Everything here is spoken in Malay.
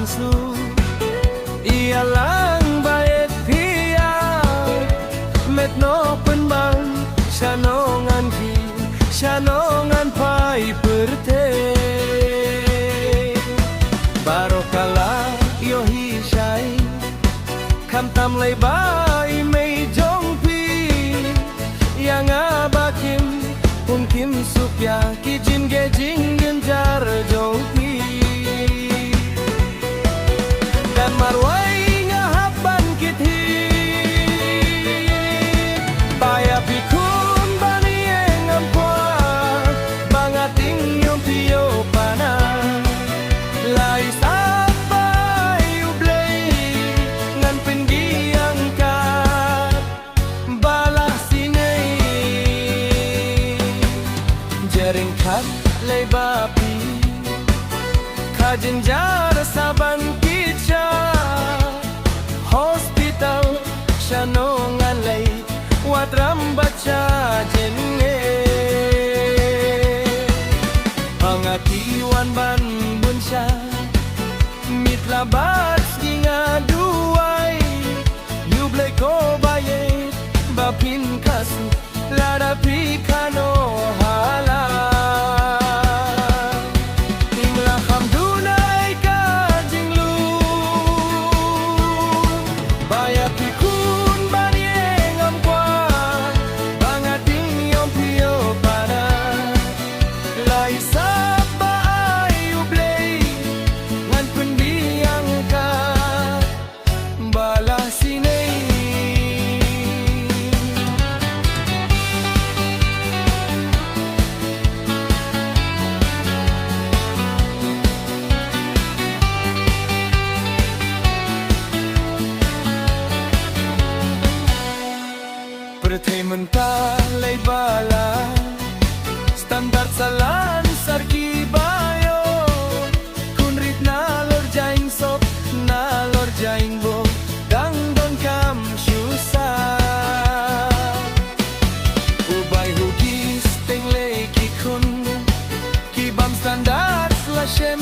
su ia lang bait pia met no pen bang shanongan ki shanongan pai perte barokala yo hi shai kam tam lay bai mei jong pi yang abakim pun kim supya ki jin ge jing genjar jong pi dan marwai ngahapan kiti paya pikun bani engam kwa bangating yung piyo pana lai sabai ublay ngan pendiang ka balah sinay jering kat lay bapi kajenjar saban kitcha hospital shanongan lay watram baca jenne pangatiwan ban bunsha mitla bats dinga duai yublay ko bayet bapin kasu lada pikano hala ingla hamdunay ka jinglu baya pikun banieng amkwa bangating yung piyo pana lai sapa ay ublay ngan pendiang ka bala sinay Pertay menta lay bala standar salan sarki bayo kunrit na lor jaing sop na lor jaing bo dang don kam shusa ubay hugis teng lay ki kun ki bam standar la shem